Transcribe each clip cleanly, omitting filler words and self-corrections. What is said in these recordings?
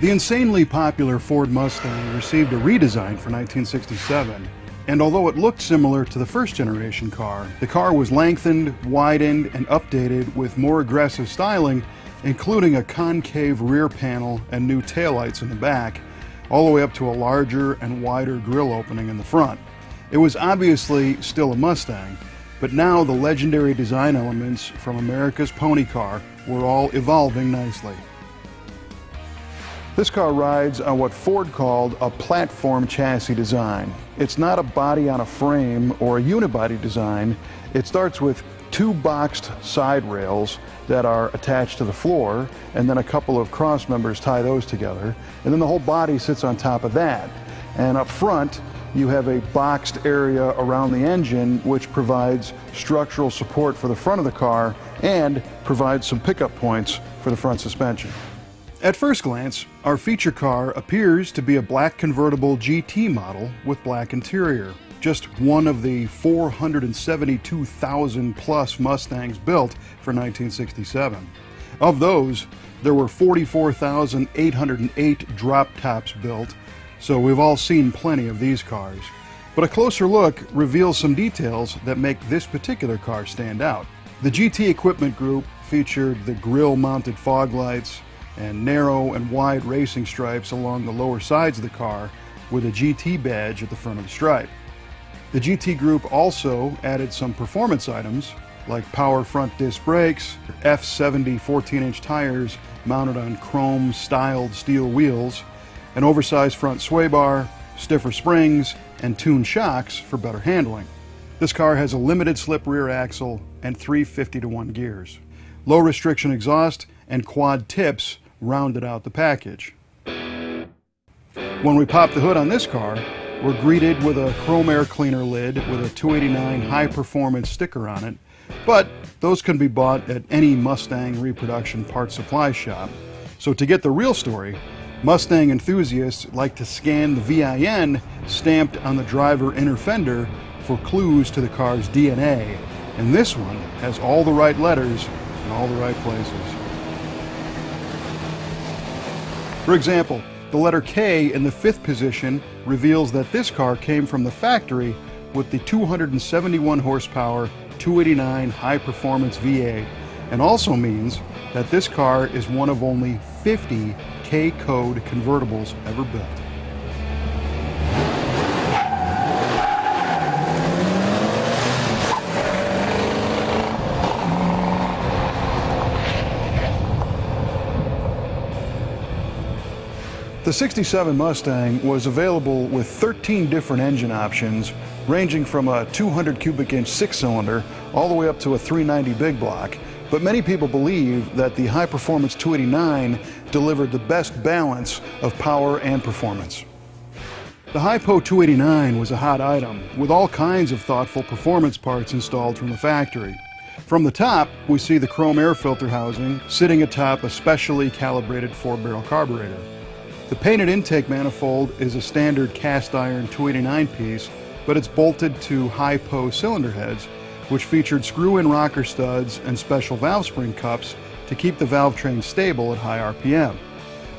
The insanely popular Ford Mustang received a redesign for 1967, and although it looked similar to the first generation car, the car was lengthened, widened, and updated with more aggressive styling, including a concave rear panel and new taillights in the back, all the way up to a larger and wider grille opening in the front. It was obviously still a Mustang, but now the legendary design elements from America's pony car were all evolving nicely. This car rides on what Ford called a platform chassis design. It's not a body on a frame or a unibody design. It starts with two boxed side rails that are attached to the floor, and then a couple of cross members tie those together, and then the whole body sits on top of that. And up front, you have a boxed area around the engine which provides structural support for the front of the car and provides some pickup points for the front suspension. At first glance, our feature car appears to be a black convertible GT model with black interior, just one of the 472,000 plus Mustangs built for 1967. Of those, there were 44,808 drop tops built, so we've all seen plenty of these cars. But a closer look reveals some details that make this particular car stand out. The GT equipment group featured the grille-mounted fog lights and narrow and wide racing stripes along the lower sides of the car with a GT badge at the front of the stripe. The GT group also added some performance items like power front disc brakes, F70 14-inch tires mounted on chrome-styled steel wheels, an oversized front sway bar, stiffer springs, and tuned shocks for better handling. This car has a limited slip rear axle and 3 50-to-1 gears. Low restriction exhaust and quad tips rounded out the package. When we pop the hood on this car, we're greeted with a chrome air cleaner lid with a 289 high performance sticker on it, but those can be bought at any Mustang reproduction parts supply shop. So to get the real story, Mustang enthusiasts like to scan the VIN stamped on the driver inner fender for clues to the car's DNA, and this one has all the right letters in all the right places. For example, the letter K in the 5th position reveals that this car came from the factory with the 271 horsepower 289 high performance V8, and also means that this car is one of only 50 K-code convertibles ever built. The 67 Mustang was available with 13 different engine options, ranging from a 200 cubic inch 6-cylinder all the way up to a 390 big block. But many people believe that the high-performance 289 delivered the best balance of power and performance. The Hypo 289 was a hot item, with all kinds of thoughtful performance parts installed from the factory. From the top, we see the chrome air filter housing sitting atop a specially calibrated 4-barrel carburetor. The painted intake manifold is a standard cast iron 289 piece, but it's bolted to Hypo cylinder heads, which featured screw-in rocker studs and special valve spring cups to keep the valve train stable at high RPM.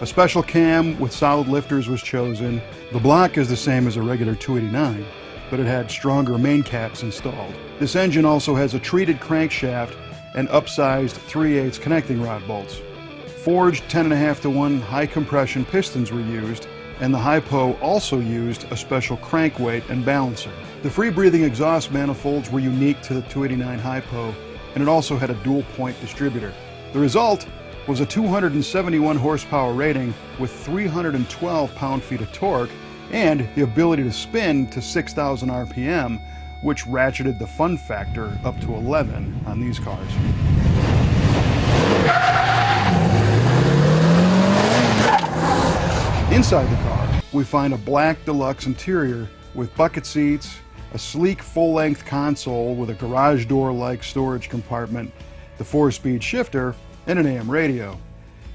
A special cam with solid lifters was chosen. The block is the same as a regular 289, but it had stronger main caps installed. This engine also has a treated crankshaft and upsized 3/8 connecting rod bolts. Forged 10.5-to-1 high compression pistons were used, and the Hypo also used a special crank weight and balancer. The free-breathing exhaust manifolds were unique to the 289 Hypo, and it also had a dual-point distributor. The result was a 271 horsepower rating with 312 pound-feet of torque and the ability to spin to 6,000 RPM, which ratcheted the fun factor up to 11 on these cars. Inside the car, we find a black deluxe interior with bucket seats, a sleek full-length console with a garage door-like storage compartment, the 4-speed shifter, and an AM radio.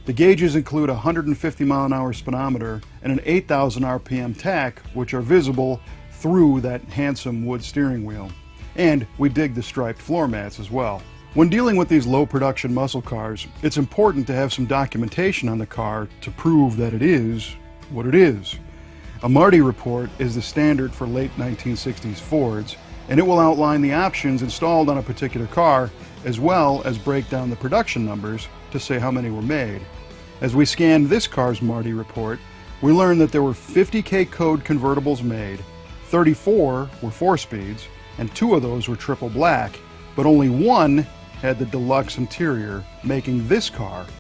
The gauges include a 150 mile-an-hour speedometer and an 8,000 RPM tach, which are visible through that handsome wood steering wheel. And we dig the striped floor mats as well. When dealing with these low production muscle cars, it's important to have some documentation on the car to prove that it is what it is. A Marti report is the standard for late 1960s Fords, and it will outline the options installed on a particular car, as well as break down the production numbers to say how many were made. As we scanned this car's Marti report, we learned that there were 50K code convertibles made, 34 were 4-speeds, and 2 of those were triple black, but only 1 had the deluxe interior, making this car